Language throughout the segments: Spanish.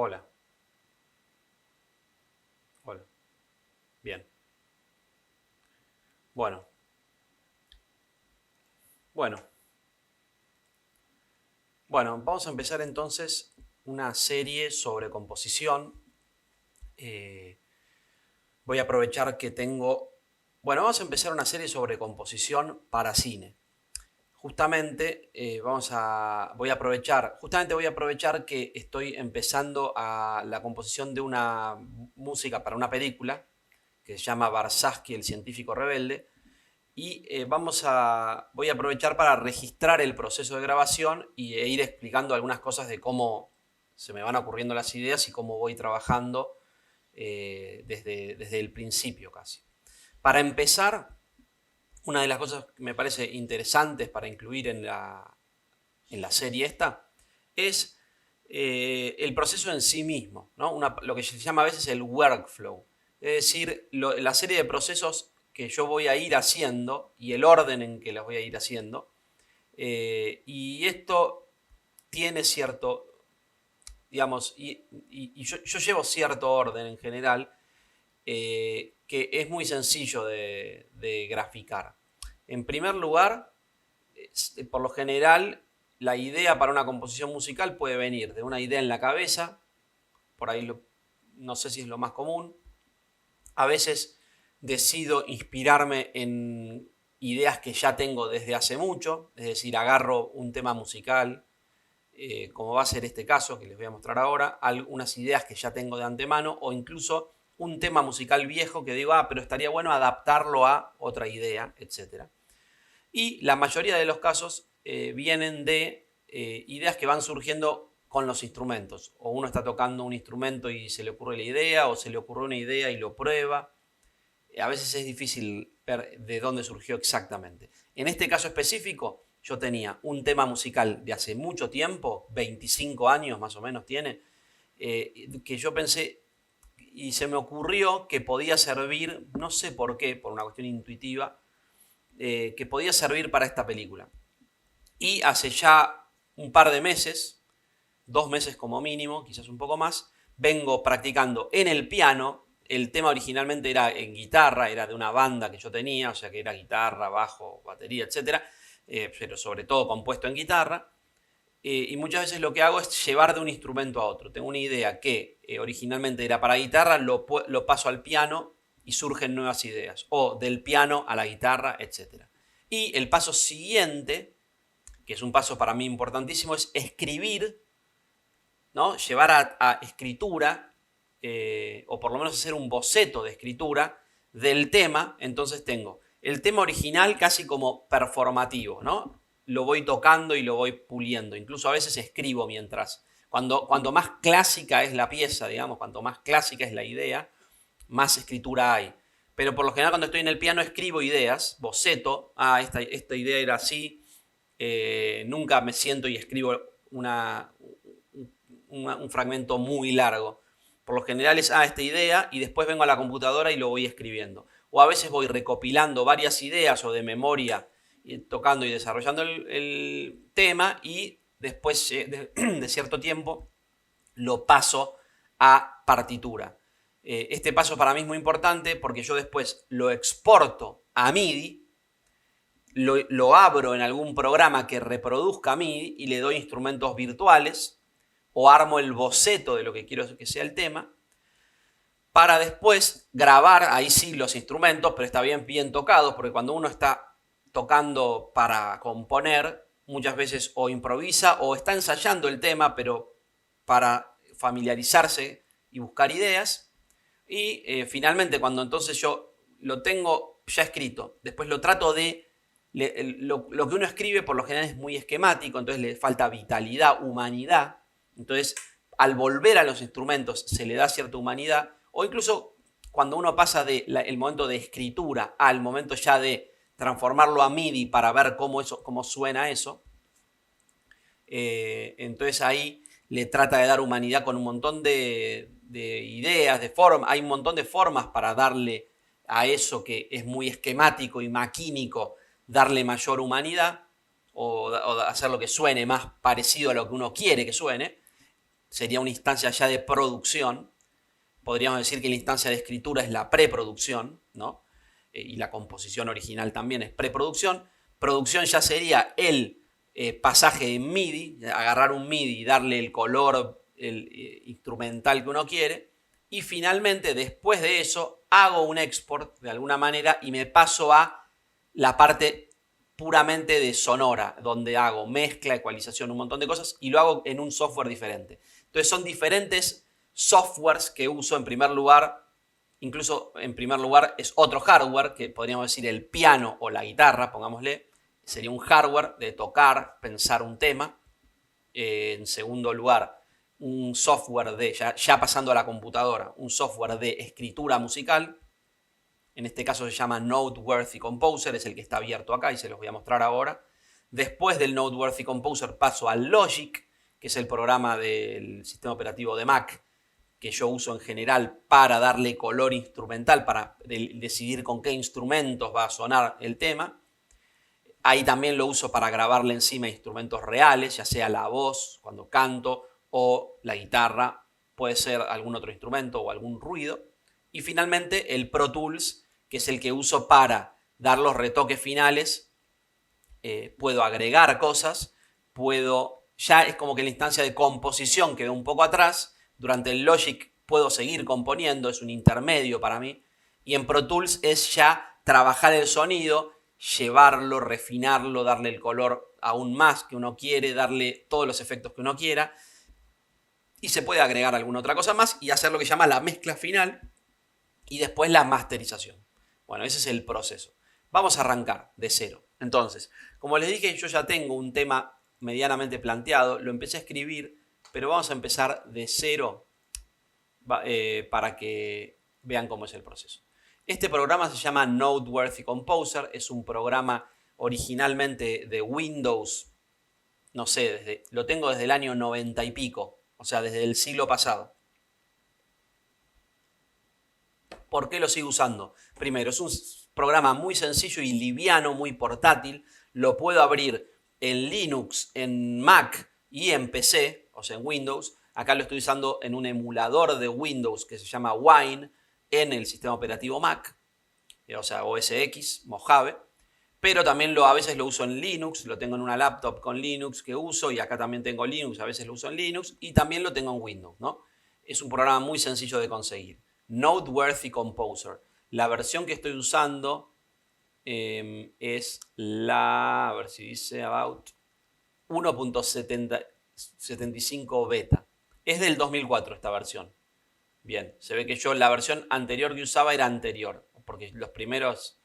Hola, hola. Bien. Bueno, bueno, bueno, vamos a empezar entonces una serie sobre composición. Eh, Voy a aprovechar que tengo... Bueno, vamos a empezar una serie sobre composición para cine. Justamente voy a aprovechar que estoy empezando a la composición de una música para una película que se llama Barsaski, el científico rebelde. Y voy a aprovechar para registrar el proceso de grabación e ir explicando algunas cosas de cómo se me van ocurriendo las ideas y cómo voy trabajando desde el principio casi. Para empezar, una de las cosas que me parece interesantes para incluir en la serie esta es el proceso en sí mismo, ¿no? Lo que se llama a veces el workflow, es decir, la serie de procesos que yo voy a ir haciendo y el orden en que los voy a ir haciendo. Y esto tiene cierto, digamos, y yo llevo cierto orden en general, que es muy sencillo de graficar. En primer lugar, por lo general, la idea para una composición musical puede venir de una idea en la cabeza, por ahí no sé si es lo más común. A veces decido inspirarme en ideas que ya tengo desde hace mucho, es decir, agarro un tema musical, como va a ser este caso que les voy a mostrar ahora, algunas ideas que ya tengo de antemano o incluso un tema musical viejo que digo, pero estaría bueno adaptarlo a otra idea, etc. Y la mayoría de los casos vienen de ideas que van surgiendo con los instrumentos. O uno está tocando un instrumento y se le ocurre la idea, o se le ocurrió una idea y lo prueba. A veces es difícil ver de dónde surgió exactamente. En este caso específico, yo tenía un tema musical de hace mucho tiempo, 25 años más o menos tiene, que yo pensé y se me ocurrió que podía servir, no sé por qué, por una cuestión intuitiva, que podía servir para esta película. Y hace ya un par de meses, 2 meses como mínimo, quizás un poco más, vengo practicando en el piano. El tema originalmente era en guitarra, era de una banda que yo tenía, o sea que era guitarra, bajo, batería, etc. Pero sobre todo compuesto en guitarra. Y muchas veces lo que hago es llevar de un instrumento a otro. Tengo una idea que originalmente era para guitarra, lo paso al piano y surgen nuevas ideas. O del piano a la guitarra, etc. Y el paso siguiente, que es un paso para mí importantísimo, es escribir, ¿no? Llevar a escritura, o por lo menos hacer un boceto de escritura del tema. Entonces tengo el tema original casi como performativo, ¿no? Lo voy tocando y lo voy puliendo. Incluso a veces escribo mientras. Cuando más clásica es la pieza, digamos, cuanto más clásica es la idea, más escritura hay. Pero por lo general cuando estoy en el piano escribo ideas, boceto, esta idea era así. Nunca me siento y escribo un fragmento muy largo. Por lo general es esta idea y después vengo a la computadora y lo voy escribiendo. O a veces voy recopilando varias ideas o de memoria, tocando y desarrollando el tema y después de cierto tiempo lo paso a partitura. Este paso para mí es muy importante porque yo después lo exporto a MIDI, lo abro en algún programa que reproduzca MIDI y le doy instrumentos virtuales o armo el boceto de lo que quiero que sea el tema para después grabar, ahí sí, los instrumentos, pero está bien tocados, porque cuando uno está tocando para componer, muchas veces o improvisa o está ensayando el tema, pero para familiarizarse y buscar ideas. Y finalmente, cuando entonces yo lo tengo ya escrito, después lo trato de... Lo que uno escribe por lo general es muy esquemático, entonces le falta vitalidad, humanidad. Entonces, al volver a los instrumentos se le da cierta humanidad, o incluso cuando uno pasa del momento de escritura al momento ya de transformarlo a MIDI para ver cómo suena eso, entonces ahí le trata de dar humanidad con un montón de ideas, de formas. Hay un montón de formas para darle a eso que es muy esquemático y maquínico, darle mayor humanidad o hacer lo que suene más parecido a lo que uno quiere que suene. sería una instancia ya de producción. Podríamos decir que la instancia de escritura es la preproducción, ¿no? Y la composición original también es preproducción. Producción ya sería el pasaje en MIDI, agarrar un MIDI y darle el color instrumental que uno quiere. Y finalmente, después de eso, hago un export de alguna manera y me paso a la parte puramente de sonora, donde hago mezcla, ecualización, un montón de cosas, y lo hago en un software diferente. Entonces son diferentes softwares que uso en primer lugar. Incluso en primer lugar es otro hardware, que podríamos decir el piano o la guitarra, pongámosle. Sería un hardware de tocar, pensar un tema. En segundo lugar, un software de, ya pasando a la computadora, un software de escritura musical. En este caso se llama Noteworthy Composer, es el que está abierto acá y se los voy a mostrar ahora. Después del Noteworthy Composer paso al Logic, que es el programa del sistema operativo de Mac, que yo uso en general para darle color instrumental, para decidir con qué instrumentos va a sonar el tema. Ahí también lo uso para grabarle encima instrumentos reales, ya sea la voz cuando canto o la guitarra, puede ser algún otro instrumento o algún ruido. Y finalmente el Pro Tools, que es el que uso para dar los retoques finales. Puedo agregar cosas, ya es como que la instancia de composición quedó un poco atrás. Durante el Logic puedo seguir componiendo, es un intermedio para mí. Y en Pro Tools es ya trabajar el sonido, llevarlo, refinarlo, darle el color aún más que uno quiere, darle todos los efectos que uno quiera. Y se puede agregar alguna otra cosa más y hacer lo que se llama la mezcla final y después la masterización. Bueno, ese es el proceso. Vamos a arrancar de cero. Entonces, como les dije, yo ya tengo un tema medianamente planteado, lo empecé a escribir, pero vamos a empezar de cero para que vean cómo es el proceso. Este programa se llama Noteworthy Composer, es un programa originalmente de Windows, no sé, lo tengo desde el año 90 y pico, o sea, desde el siglo pasado. ¿Por qué lo sigo usando? Primero, es un programa muy sencillo y liviano, muy portátil. Lo puedo abrir en Linux, en Mac y en PC, o sea, en Windows. Acá lo estoy usando en un emulador de Windows que se llama Wine en el sistema operativo Mac, o sea, OS X, Mojave. Pero también a veces lo uso en Linux, lo tengo en una laptop con Linux que uso y acá también tengo Linux, a veces lo uso en Linux y también lo tengo en Windows, ¿no? Es un programa muy sencillo de conseguir. Noteworthy Composer. La versión que estoy usando es a ver si dice About 1.75 beta. Es del 2004 esta versión. Bien, se ve que yo la versión anterior que usaba era anterior, porque los primeros,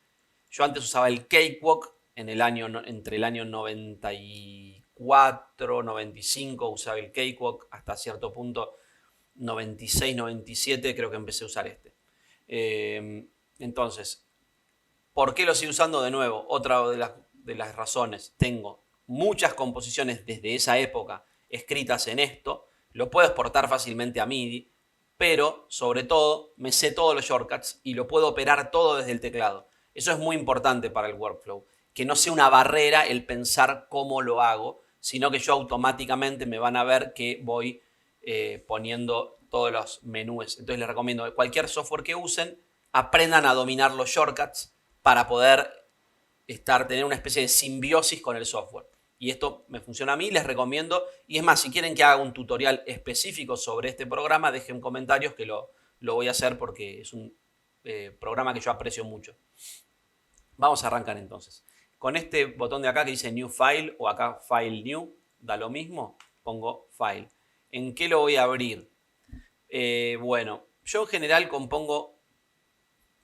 yo antes usaba el Cakewalk entre el año 94, 95 usaba el Cakewalk hasta cierto punto 96, 97 creo que empecé a usar este. Entonces, ¿por qué lo sigo usando de nuevo? Otra de las razones, tengo muchas composiciones desde esa época escritas en esto, lo puedo exportar fácilmente a MIDI, pero sobre todo me sé todos los shortcuts y lo puedo operar todo desde el teclado. Eso es muy importante para el workflow, que no sea una barrera el pensar cómo lo hago, sino que yo automáticamente me van a ver que voy poniendo todos los menús. Entonces les recomiendo que cualquier software que usen, aprendan a dominar los shortcuts para poder tener una especie de simbiosis con el software. Y esto me funciona a mí, les recomiendo. Y es más, si quieren que haga un tutorial específico sobre este programa, dejen comentarios que lo voy a hacer porque es un programa que yo aprecio mucho. Vamos a arrancar entonces. Con este botón de acá que dice New File o acá File New, da lo mismo, pongo File. ¿En qué lo voy a abrir? Bueno, yo en general compongo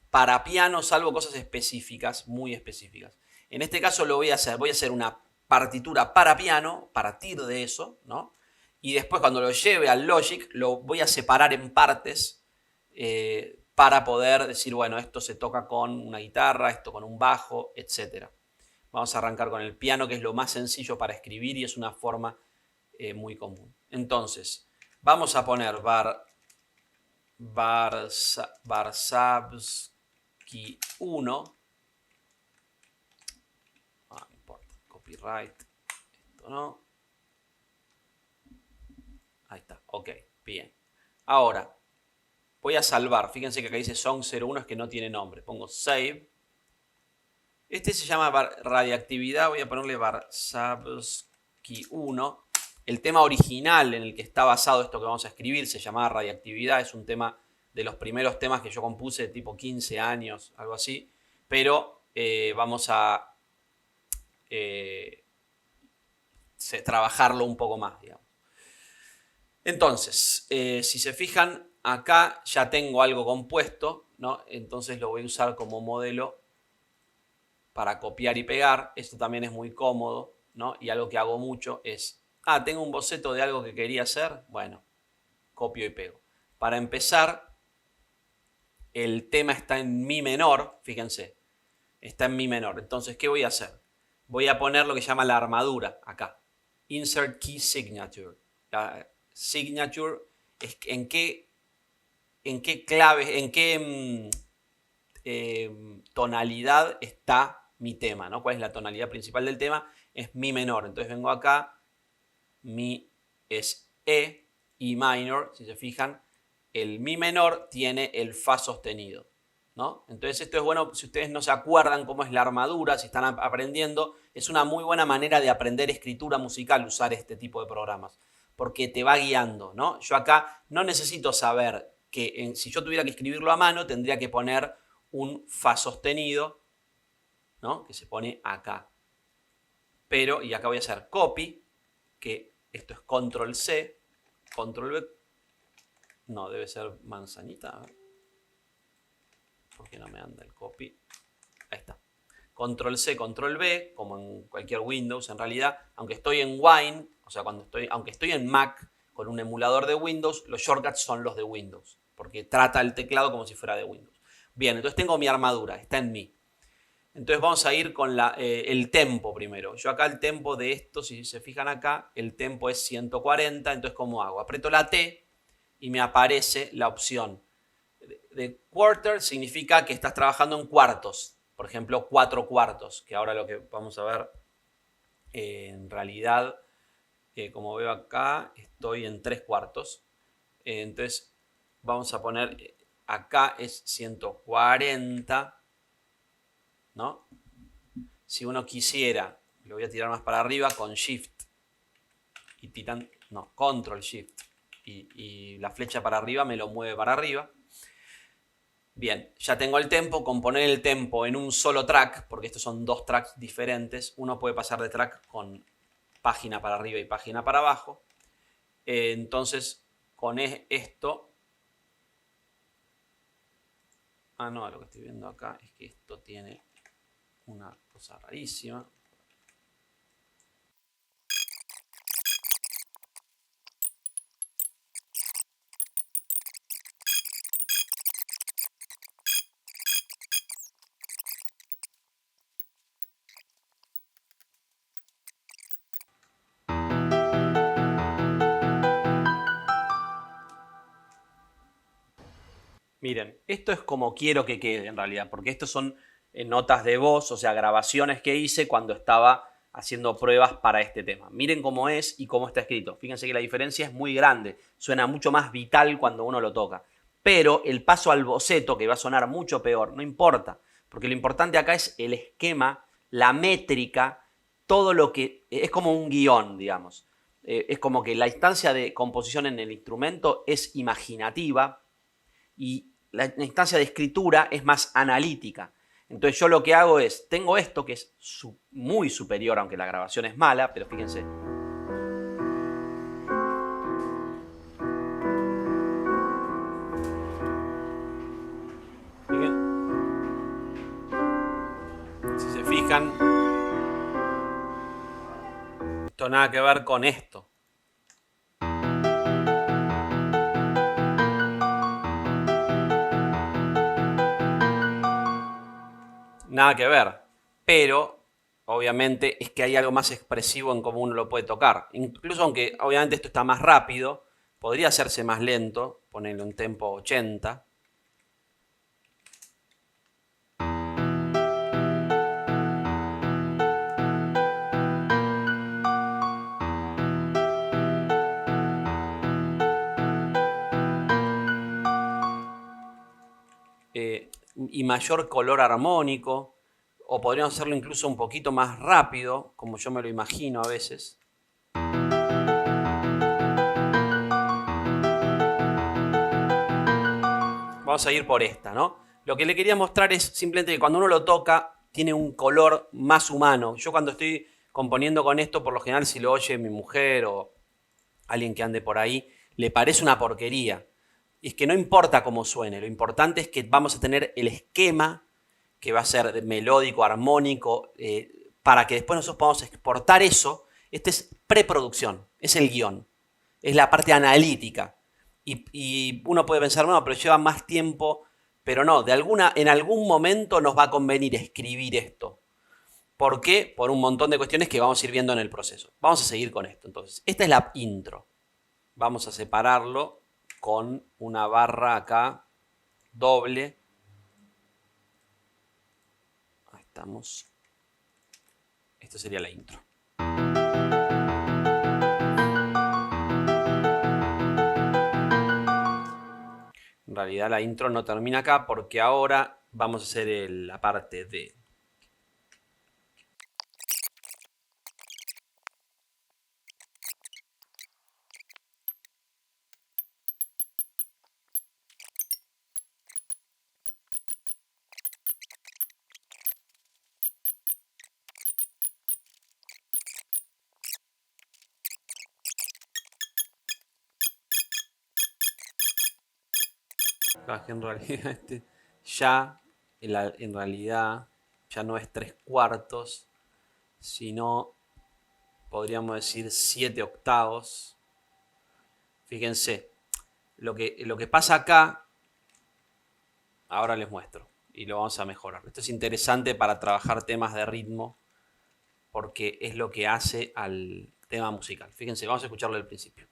para piano, salvo cosas específicas, muy específicas. En este caso lo voy a hacer una partitura para piano, partir de eso, ¿no? Y después cuando lo lleve al Logic, lo voy a separar en partes para poder decir, bueno, esto se toca con una guitarra, esto con un bajo, etc. Vamos a arrancar con el piano, que es lo más sencillo para escribir y es una forma muy común. Entonces, vamos a poner Varsavsky 1. No importa, copyright. Esto no. Ahí está, ok. Bien. Ahora, voy a salvar. Fíjense que acá dice Song01, es que no tiene nombre. Pongo Save. Este se llama Radiactividad. Voy a ponerle Varsavsky 1. El tema original en el que está basado esto que vamos a escribir se llamaba Radiactividad. Es un tema de los primeros temas que yo compuse, tipo 15 años, algo así. Pero vamos a trabajarlo un poco más, digamos. Entonces, si se fijan, acá ya tengo algo compuesto, ¿no? Entonces lo voy a usar como modelo para copiar y pegar. Esto también es muy cómodo, ¿no? Y algo que hago mucho es, tengo un boceto de algo que quería hacer, bueno, copio y pego. Para empezar, el tema está en mi menor, fíjense, está en mi menor. Entonces, ¿qué voy a hacer? Voy a poner lo que se llama la armadura acá. Insert Key Signature. La signature es en qué clave, en qué tonalidad está mi tema, ¿no? ¿Cuál es la tonalidad principal del tema? Es mi menor. Entonces vengo acá, mi es E, y minor, si se fijan, el mi menor tiene el fa sostenido, ¿no? Entonces esto es bueno, si ustedes no se acuerdan cómo es la armadura, si están aprendiendo, es una muy buena manera de aprender escritura musical usar este tipo de programas, porque te va guiando, ¿no? Yo acá no necesito saber que si yo tuviera que escribirlo a mano, tendría que poner un fa sostenido, ¿no? Que se pone acá. Pero, y acá voy a hacer copy, que esto es control C, control B. No, debe ser manzanita. ¿Por qué no me anda el copy? Ahí está. Control C, control B, como en cualquier Windows en realidad. Aunque estoy en Wine, o sea, aunque estoy en Mac con un emulador de Windows, los shortcuts son los de Windows, porque trata el teclado como si fuera de Windows. Bien, entonces tengo mi armadura, está en mí. Entonces vamos a ir con el tempo primero. Yo acá el tempo de esto, si se fijan acá, el tempo es 140. Entonces, ¿cómo hago? Aprieto la T y me aparece la opción. De quarter significa que estás trabajando en cuartos. Por ejemplo, 4 cuartos, que ahora lo que vamos a ver, en realidad, como veo acá, estoy en 3 cuartos. Entonces, vamos a poner, acá es 140. ¿No? Si uno quisiera, lo voy a tirar más para arriba con Shift y Control Shift y la flecha para arriba me lo mueve para arriba. Bien, ya tengo el tempo. Con poner el tempo en un solo track, porque estos son 2 tracks diferentes, uno puede pasar de track con página para arriba y página para abajo. Entonces, con esto... no, lo que estoy viendo acá es que esto tiene una cosa rarísima. Miren, esto es como quiero que quede en realidad, porque estos son notas de voz, o sea, grabaciones que hice cuando estaba haciendo pruebas para este tema. Miren cómo es y cómo está escrito. Fíjense que la diferencia es muy grande, suena mucho más vital cuando uno lo toca. Pero el paso al boceto, que va a sonar mucho peor, no importa, porque lo importante acá es el esquema, la métrica, todo lo que es como un guión, digamos. Es como que la instancia de composición en el instrumento es imaginativa, y la instancia de escritura es más analítica. Entonces yo lo que hago es, tengo esto que es muy superior, aunque la grabación es mala, pero fíjense. Si se fijan, esto nada que ver con esto. Nada que ver. Pero, obviamente, es que hay algo más expresivo en cómo uno lo puede tocar. Incluso aunque, obviamente, esto está más rápido, podría hacerse más lento, ponerle un tempo 80. y mayor color armónico, o podríamos hacerlo incluso un poquito más rápido, como yo me lo imagino a veces. Vamos a ir por esta, ¿no? Lo que le quería mostrar es simplemente que cuando uno lo toca, tiene un color más humano. Yo cuando estoy componiendo con esto, por lo general si lo oye mi mujer o alguien que ande por ahí, le parece una porquería. Y es que no importa cómo suene, lo importante es que vamos a tener el esquema que va a ser melódico, armónico, para que después nosotros podamos exportar eso. Este es preproducción, es el guión, es la parte analítica. Y uno puede pensar, no, pero lleva más tiempo, pero no, en algún momento nos va a convenir escribir esto. ¿Por qué? Por un montón de cuestiones que vamos a ir viendo en el proceso. Vamos a seguir con esto. Entonces, esta es la intro. Vamos a separarlo con una barra acá doble. Ahí estamos. Esto sería la intro. En realidad la intro no termina acá porque ahora vamos a hacer la parte de... En realidad en realidad ya no es 3/4, sino podríamos decir 7/8. Fíjense, lo que pasa acá, ahora les muestro y lo vamos a mejorar. Esto es interesante para trabajar temas de ritmo porque es lo que hace al tema musical. Fíjense, vamos a escucharlo al principio.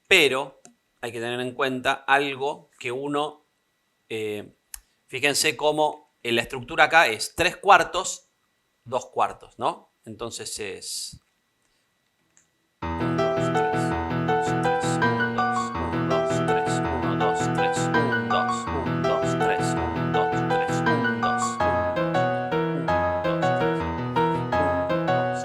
Pero hay que tener en cuenta algo que uno, fíjense cómo la estructura acá es 3/4, 2/4, ¿no? Entonces es 1, 2, 3, 1, 2, 3, 1, 2, 1, 2, 3, 1, 2, 3, 1, 2, 1, 2, 3, 1, 2, 3, 1, 2, 1, 2,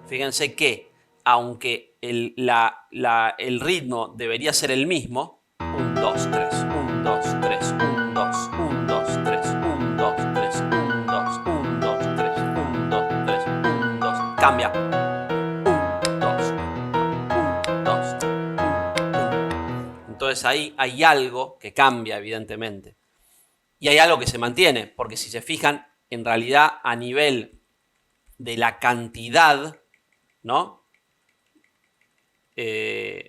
3. Fíjense que aunque el ritmo debería ser el mismo, 1, 2, 3, 1, 2, 3, 1, 2, 1, 2, 3, 1, 2, 3, 1, 2, 1, 2, 3, 1, 2, 3, 1, 2, cambia. 1, 2, 1, 2, 1. Entonces ahí hay algo que cambia, evidentemente. Y hay algo que se mantiene, porque si se fijan, en realidad a nivel de la cantidad, ¿no?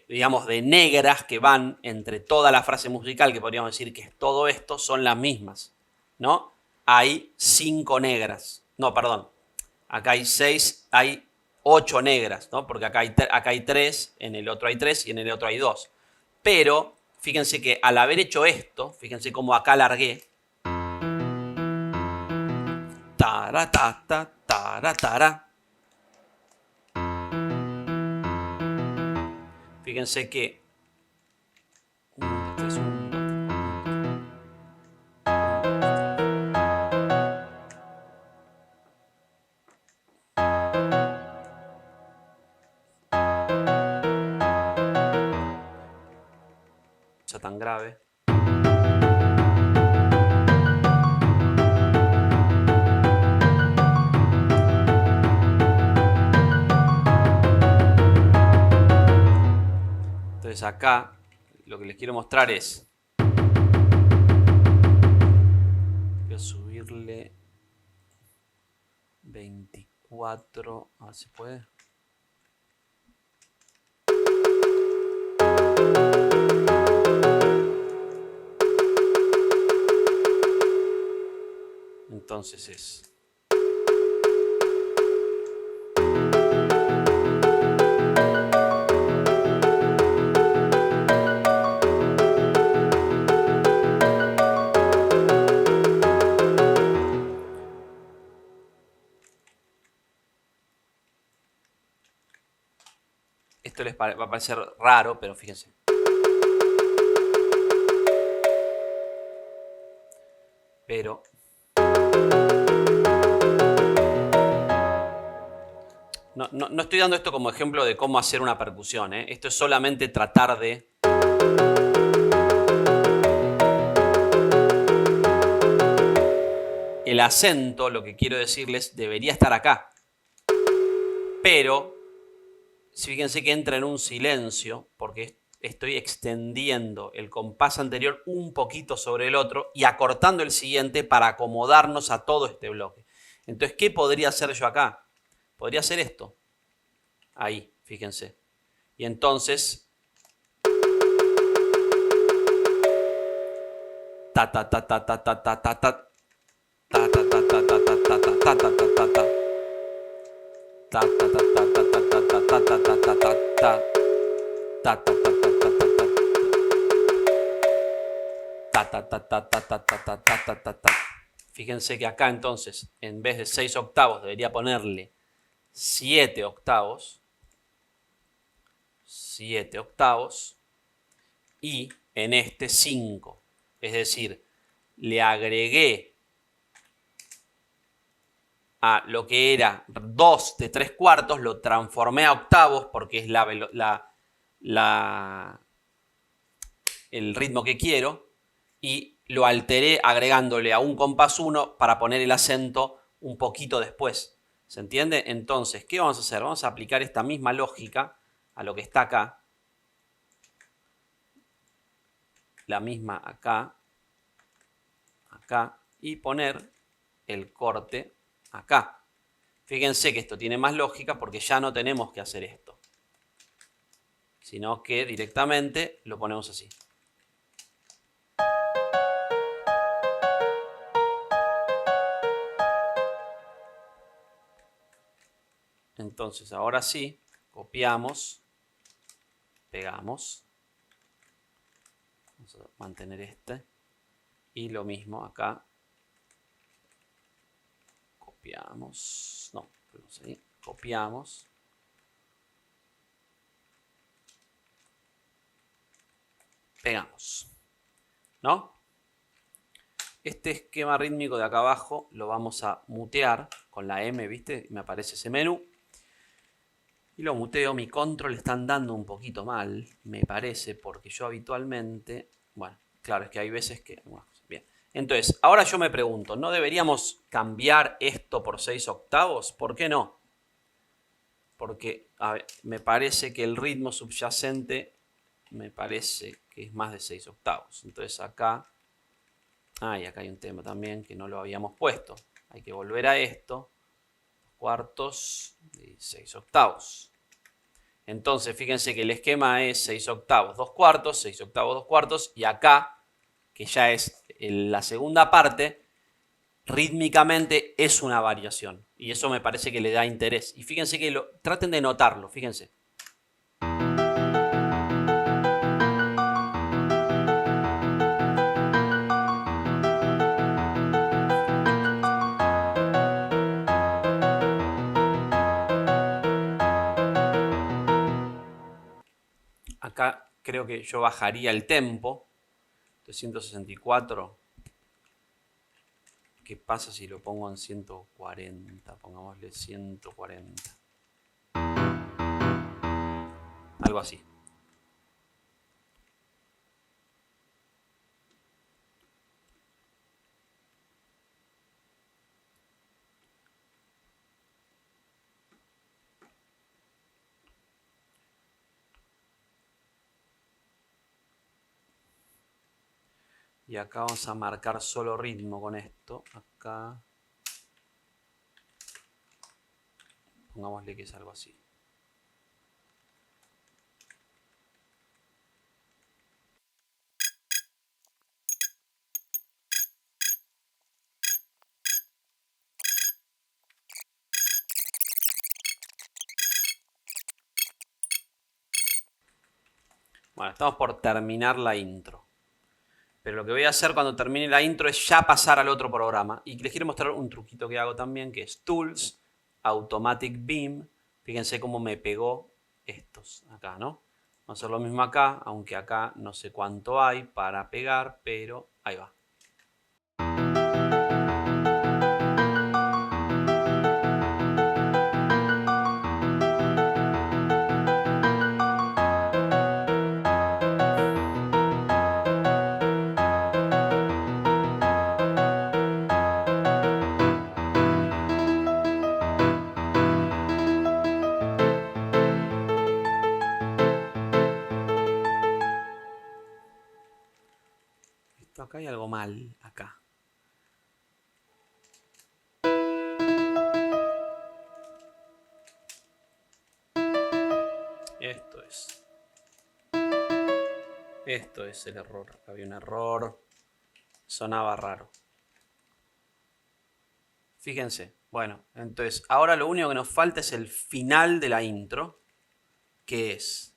Digamos, de negras que van entre toda la frase musical, que podríamos decir que es todo esto, son las mismas, ¿no? Hay 5 negras. No, perdón. Acá hay 6, hay 8 negras, ¿no? Porque acá hay 3, en el otro hay 3 y en el otro hay 2. Pero, fíjense que al haber hecho esto, fíjense cómo acá largué. Tara, ta, ta, tara, tara. Fíjense que 1, 2, 3, 1, 2, 3. Tan grave. Entonces acá lo que les quiero mostrar es, voy a subirle 24, a ver si puede. Entonces es... va a parecer raro, pero fíjense. Pero no estoy dando esto como ejemplo de cómo hacer una percusión, ¿eh? Esto es solamente tratar de... El acento, lo que quiero decirles, debería estar acá. Pero, fíjense que entra en un silencio, porque estoy extendiendo el compás anterior un poquito sobre el otro y acortando el siguiente para acomodarnos a todo este bloque. Entonces, ¿qué podría hacer yo acá? Podría hacer esto. Ahí, fíjense. Y entonces... Ta ta ta ta ta ta ta ta ta. Ta ta ta ta ta ta ta ta ta ta ta ta. Ta ta ta ta ta ta ta ta ta ta ta ta ta. Ta ta ta ta ta ta ta ta. Ta ta ta ta ta ta ta ta ta ta ta. Fíjense que acá entonces, en vez de 6 octavos, debería ponerle 7 octavos. 7 octavos. Y en este 5. Es decir, le agregué a lo que era 2 de 3 cuartos, lo transformé a octavos porque es el ritmo que quiero, y lo alteré agregándole a un compás 1 para poner el acento un poquito después. ¿Se entiende? Entonces, ¿qué vamos a hacer? Vamos a aplicar esta misma lógica a lo que está acá. La misma acá, acá, y poner el corte acá. Fíjense que esto tiene más lógica porque ya no tenemos que hacer esto, sino que directamente lo ponemos así. Entonces, ahora sí, copiamos, pegamos. Vamos a mantener este. Y lo mismo acá. Copiamos. No, ponemos ahí. Copiamos. Pegamos. ¿No? Este esquema rítmico de acá abajo lo vamos a mutear con la M, ¿viste? Me aparece ese menú. Y lo muteo. Mi control están dando un poquito mal, me parece, porque yo habitualmente... Bueno, claro, es que hay veces que... Bueno, bien. Entonces, ahora yo me pregunto, ¿no deberíamos cambiar esto por 6 octavos? ¿Por qué no? Porque a ver, me parece que el ritmo subyacente me parece que es más de 6 octavos. Entonces acá... y acá hay un tema también que no lo habíamos puesto. Hay que volver a esto. Cuartos y 6 octavos. Entonces, fíjense que el esquema es 6 octavos, 2 cuartos, 6 octavos, 2 cuartos. Y acá, que ya es la segunda parte, rítmicamente es una variación. Y eso me parece que le da interés. Y fíjense que traten de notarlo, fíjense. Acá creo que yo bajaría el tempo. 364. ¿Qué pasa si lo pongo en 140? Pongámosle 140. Algo así. Y acá vamos a marcar solo ritmo con esto. Acá. Pongámosle que es algo así. Bueno, estamos por terminar la intro. Pero lo que voy a hacer cuando termine la intro es ya pasar al otro programa. Y les quiero mostrar un truquito que hago también, que es Tools, Automatic Beam. Fíjense cómo me pegó estos acá, ¿no? Vamos a hacer lo mismo acá, aunque acá no sé cuánto hay para pegar, pero ahí va. Acá hay algo mal, acá. Esto es el error. Acá había un error. Sonaba raro. Fíjense. Bueno, entonces ahora lo único que nos falta es el final de la intro, que es...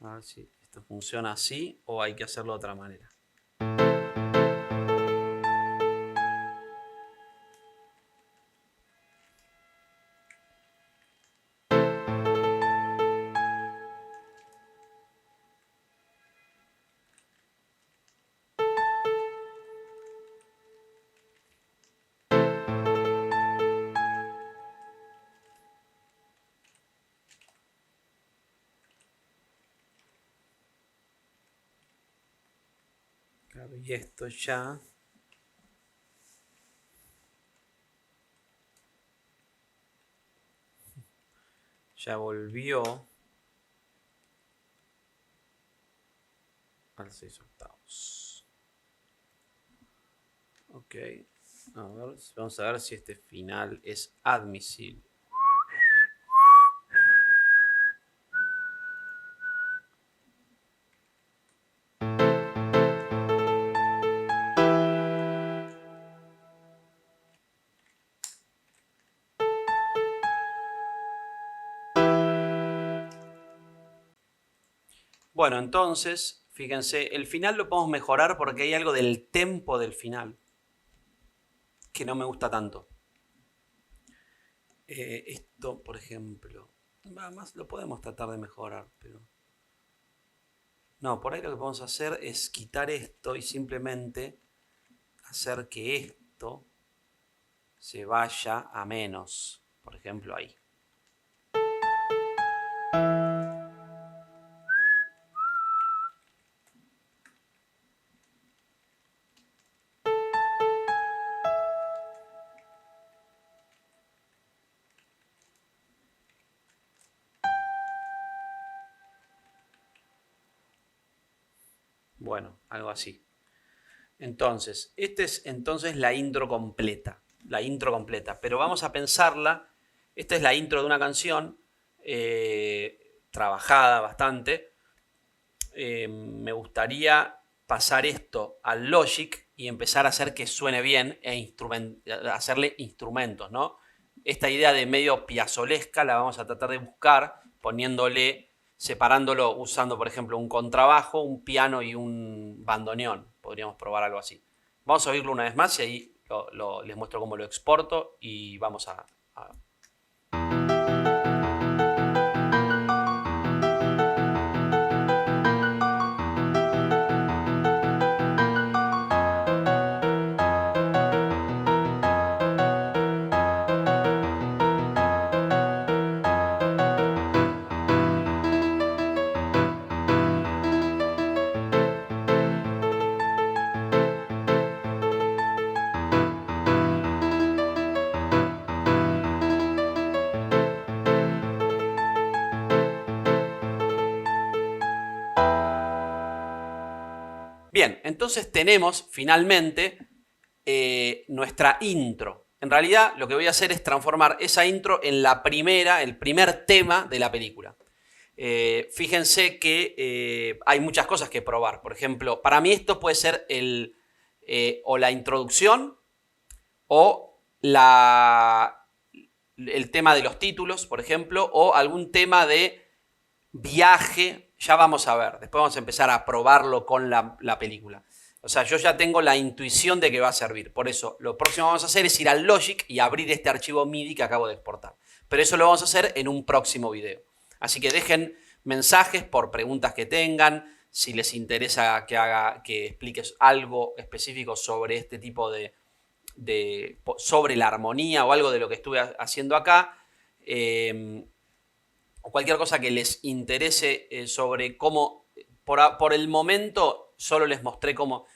A ver si esto funciona así o hay que hacerlo de otra manera. Claro, y esto ya... ya volvió al 6/8. Ok. A ver, vamos a ver si este final es admisible. Bueno, entonces, fíjense, el final lo podemos mejorar porque hay algo del tempo del final que no me gusta tanto. Esto, por ejemplo, más lo podemos tratar de mejorar, pero... no, por ahí lo que podemos hacer es quitar esto y simplemente hacer que esto se vaya a menos. Por ejemplo, ahí. Bueno, algo así. Entonces, esta es entonces la intro completa. La intro completa. Pero vamos a pensarla. Esta es la intro de una canción trabajada bastante. Me gustaría pasar esto al Logic y empezar a hacer que suene bien e hacerle instrumentos, ¿no? Esta idea de medio piazolesca la vamos a tratar de buscar poniéndole, separándolo usando, por ejemplo, un contrabajo, un piano y un bandoneón. Podríamos probar algo así. Vamos a oírlo una vez más y ahí les muestro cómo lo exporto y vamos a Bien, entonces tenemos finalmente nuestra intro. En realidad lo que voy a hacer es transformar esa intro en el primer tema de la película. Fíjense que hay muchas cosas que probar. Por ejemplo, para mí esto puede ser o la introducción o el tema de los títulos, por ejemplo, o algún tema de viaje. Ya vamos a ver, después vamos a empezar a probarlo con la película. O sea, yo ya tengo la intuición de que va a servir. Por eso, lo próximo que vamos a hacer es ir al Logic y abrir este archivo MIDI que acabo de exportar. Pero eso lo vamos a hacer en un próximo video. Así que dejen mensajes por preguntas que tengan. Si les interesa que expliques algo específico sobre este tipo sobre la armonía o algo de lo que estuve haciendo acá. O cualquier cosa que les interese sobre cómo, por el momento solo les mostré cómo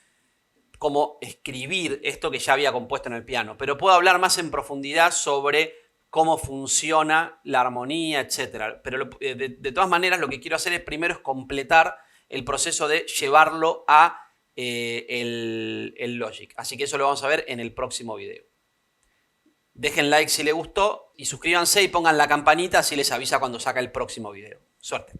escribir esto que ya había compuesto en el piano, pero puedo hablar más en profundidad sobre cómo funciona la armonía, etc. Pero de todas maneras lo que quiero hacer es primero es completar el proceso de llevarlo a el Logic. Así que eso lo vamos a ver en el próximo video. Dejen like si les gustó y suscríbanse y pongan la campanita así les avisa cuando saca el próximo video. Suerte.